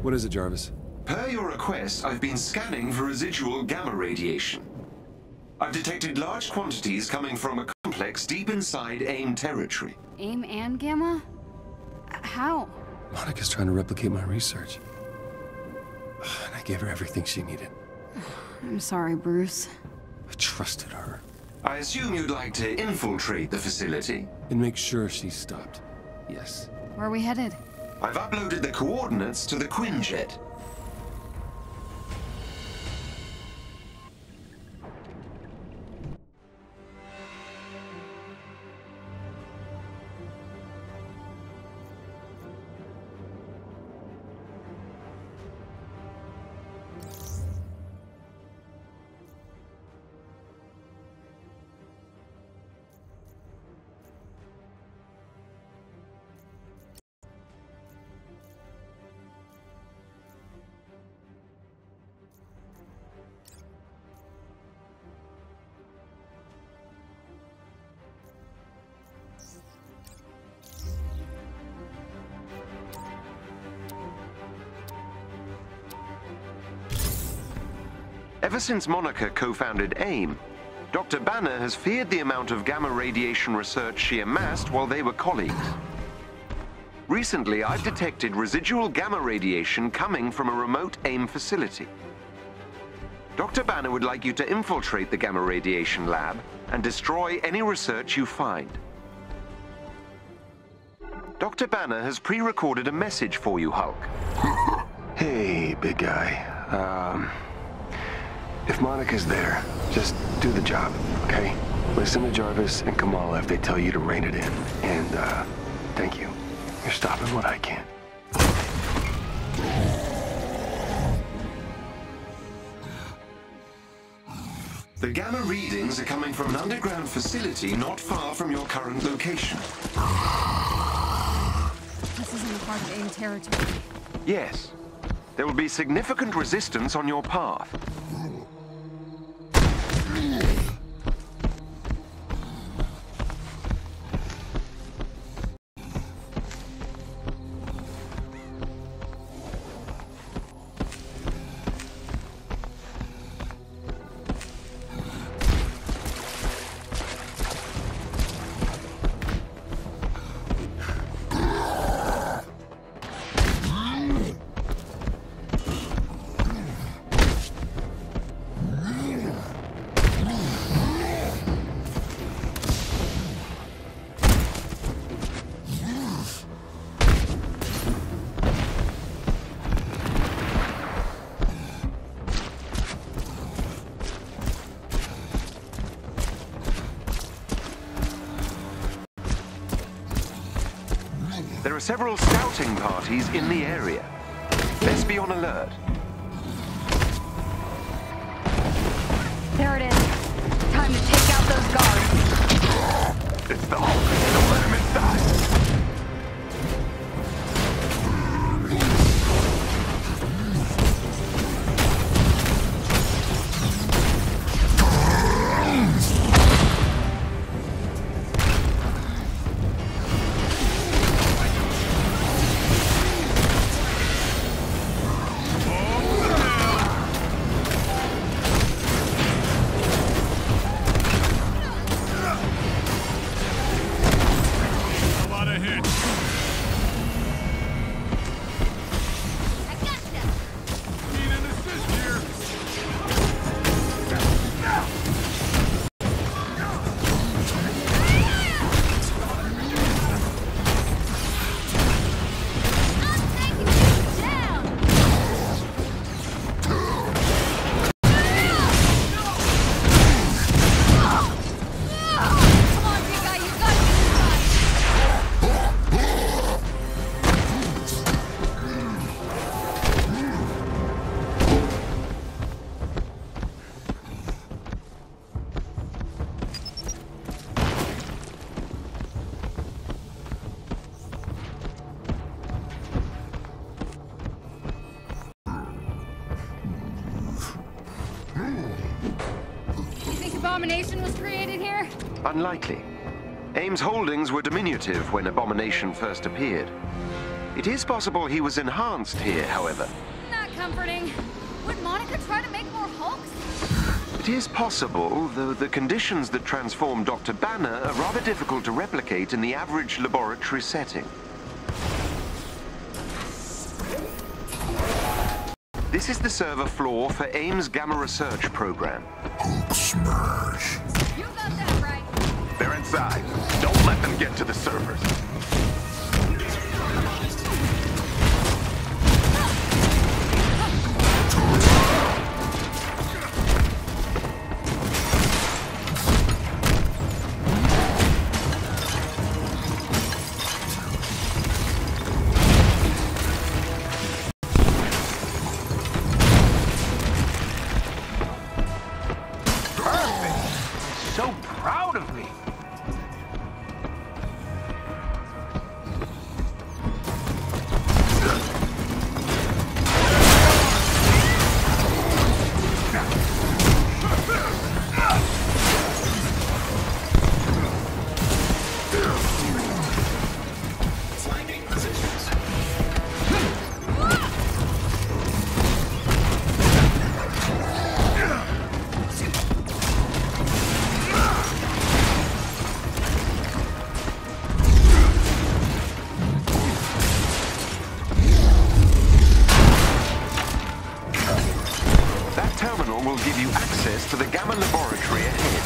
What is it, Jarvis? Per your request, I've been scanning for residual gamma radiation. I've detected large quantities coming from a complex deep inside AIM territory. AIM and gamma? How? Monica's trying to replicate my research. And I gave her everything she needed. I'm sorry, Bruce. I trusted her. I assume you'd like to infiltrate the facility? And make sure she's stopped. Yes. Where are we headed? I've uploaded the coordinates to the Quinjet. Ever since Monica co-founded AIM, Dr. Banner has feared the amount of gamma radiation research she amassed while they were colleagues. Recently, I've detected residual gamma radiation coming from a remote AIM facility. Dr. Banner would like you to infiltrate the gamma radiation lab and destroy any research you find. Dr. Banner has pre-recorded a message for you, Hulk. Hey, big guy. If Monica's there, just do the job, okay? Listen to Jarvis and Kamala if they tell you to rein it in. And, thank you. You're stopping what I can't. The gamma readings are coming from an underground facility not far from your current location. This isn't a part of AIM territory. Yes. There will be significant resistance on your path. There are several scouting parties in the area. Let's be on alert. There it is. Time to take out those guards. It's the Hulk. Don't let him inside. Abomination was created here? Unlikely. AIM's holdings were diminutive when Abomination first appeared. It is possible he was enhanced here, however. Not comforting. Would Monica try to make more Hulks? It is possible, though the conditions that transform Dr. Banner are rather difficult to replicate in the average laboratory setting. This is the server floor for AIM's Gamma Research program. Hulk smash. You got that right. They're inside. Don't let them get to the servers. So proud of me. Flanking positions. That terminal will give you access to the Gamma Laboratory ahead.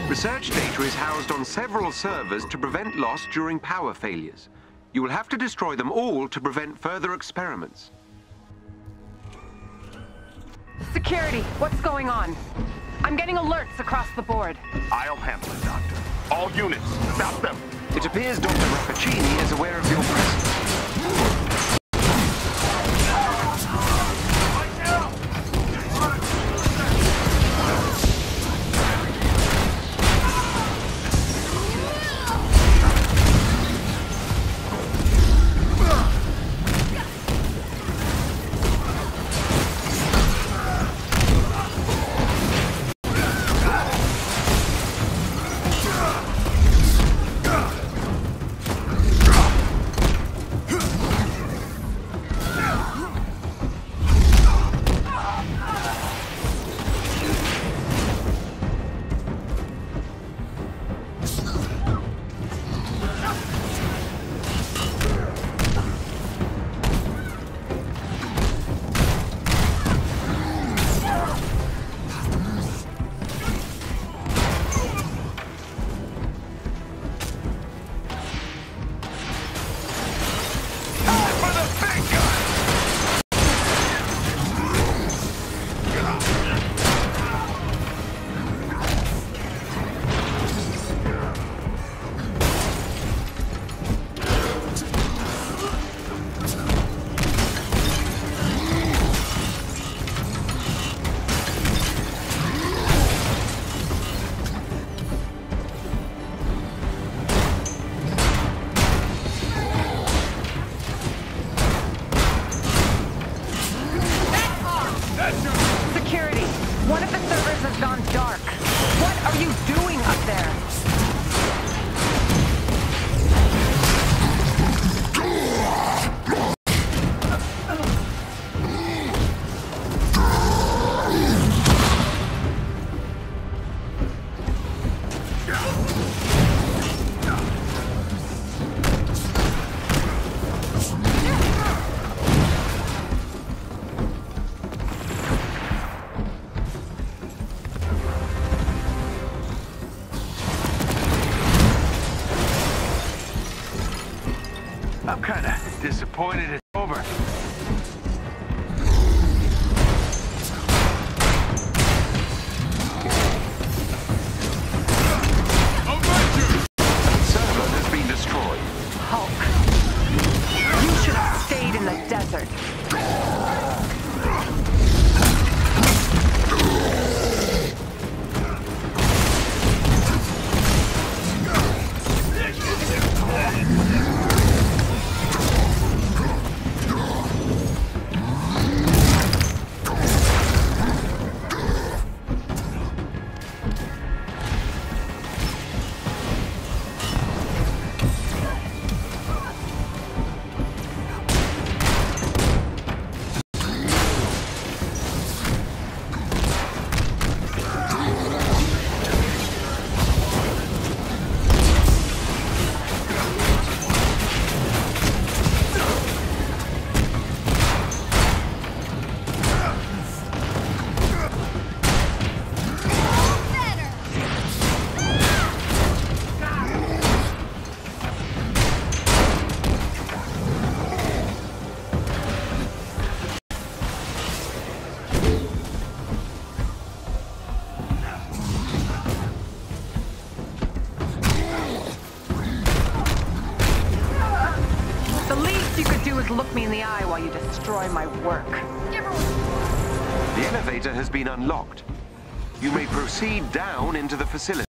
Research data is housed on several servers to prevent loss during power failures. You will have to destroy them all to prevent further experiments. Security, what's going on? I'm getting alerts across the board. I'll handle it, Doctor. All units, stop them. It appears Dr. Rappaccini is aware of your presence. Security, one of the servers has gone dark. What are you doing up there? I'm kind of disappointed it's over. Server has been destroyed. Hulk. You should have stayed in the desert. look me in the eye while you destroy my work. The elevator has been unlocked. You may proceed down into the facility.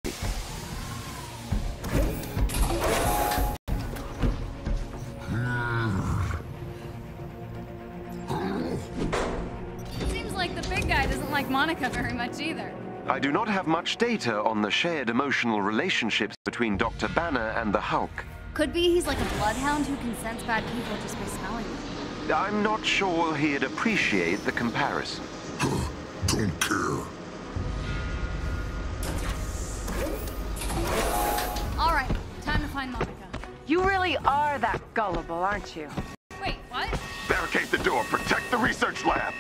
Seems like the big guy doesn't like Monica very much either. I do not have much data on the shared emotional relationships between Dr. Banner and the Hulk. Could be he's like a bloodhound who can sense bad people just by smelling them. I'm not sure he'd appreciate the comparison. Don't care. All right, time to find Monica. You really are that gullible, aren't you? Wait, what? Barricade the door. Protect the research lab.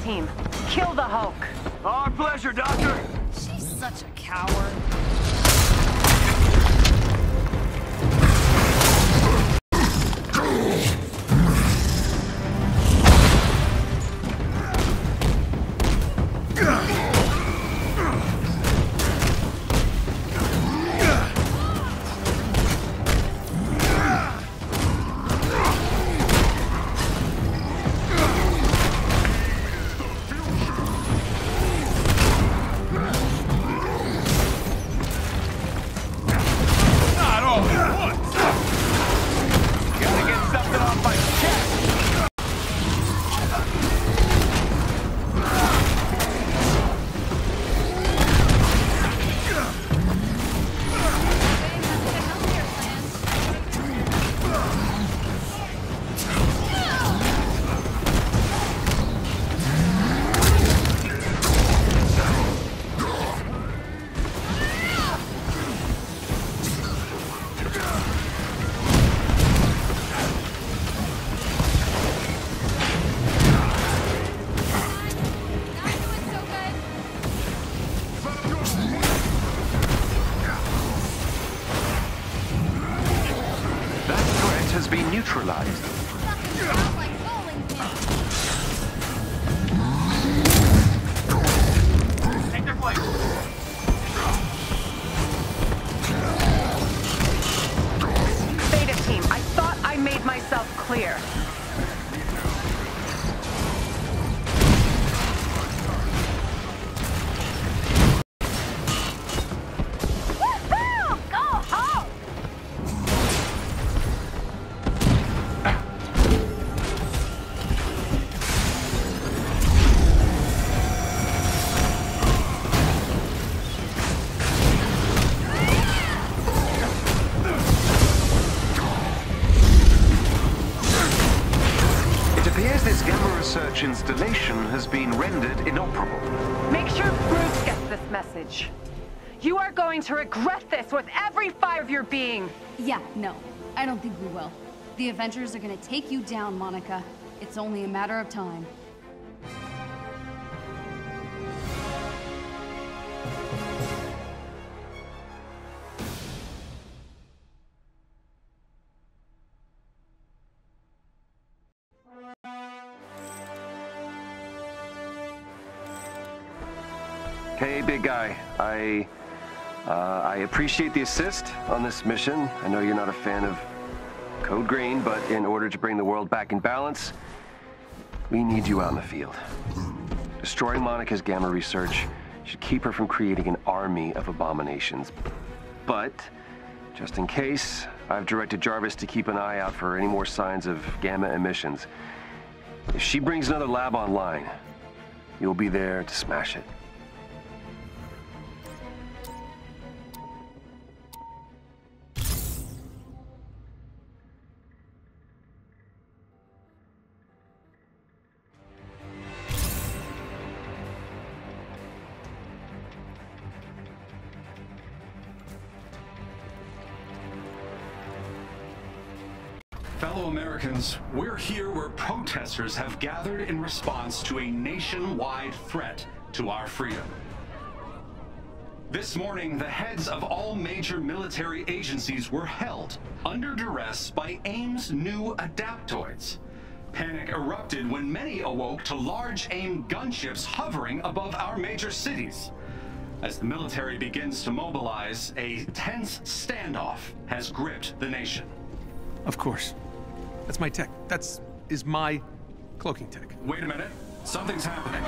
Team, kill the Hulk. Our pleasure, Doctor. She's such a coward. Has been neutralized. Take their place. Beta team, I thought I made myself clear. This gamma research installation has been rendered inoperable. Make sure Bruce gets this message. You are going to regret this with every fibre of your being. Yeah, no, I don't think we will. The Avengers are gonna take you down, Monica. It's only a matter of time. Hey, big guy. I appreciate the assist on this mission. I know you're not a fan of Code Green, but in order to bring the world back in balance, we need you out in the field. Destroying Monica's gamma research should keep her from creating an army of abominations. But, just in case, I've directed Jarvis to keep an eye out for any more signs of gamma emissions. If she brings another lab online, you'll be there to smash it. Fellow Americans, we're here where protesters have gathered in response to a nationwide threat to our freedom. This morning, the heads of all major military agencies were held under duress by AIM's new adaptoids. Panic erupted when many awoke to large AIM gunships hovering above our major cities. As the military begins to mobilize, a tense standoff has gripped the nation. Of course. That's my tech. Is my cloaking tech. Wait a minute. Something's happening.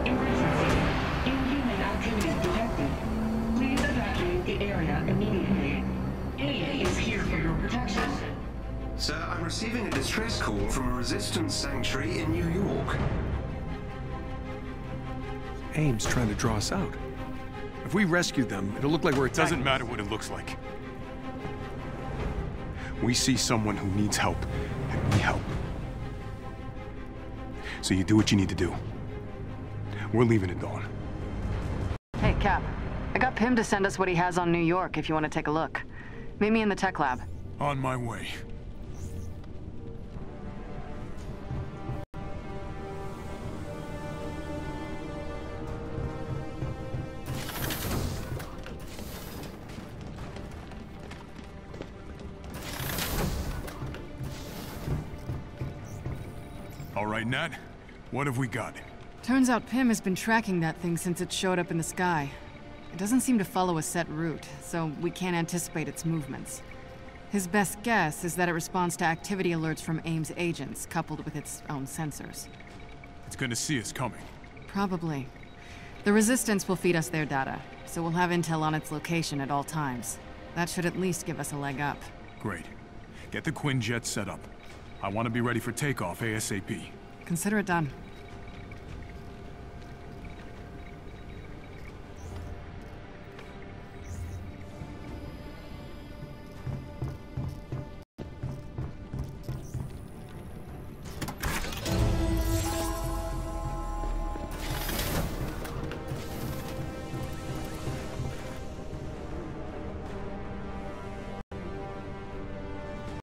Emergency. Inhuman activity detected. Please evacuate the area immediately. AA is here for your protection. Sir, I'm receiving a distress call from a resistance sanctuary in New York. AIM's trying to draw us out. If we rescue them, it'll look like we're attacking. Doesn't matter what it looks like. We see someone who needs help, and we help. So you do what you need to do. We're leaving at dawn. Hey, Cap. I got Pym to send us what he has on New York if you want to take a look. Meet me in the tech lab. On my way. All right, Nat. What have we got? Turns out Pym has been tracking that thing since it showed up in the sky. It doesn't seem to follow a set route, so we can't anticipate its movements. His best guess is that it responds to activity alerts from AIM's agents, coupled with its own sensors. It's gonna see us coming. Probably. The Resistance will feed us their data, so we'll have intel on its location at all times. That should at least give us a leg up. Great. Get the Quinjet set up. I want to be ready for takeoff ASAP. Consider it done.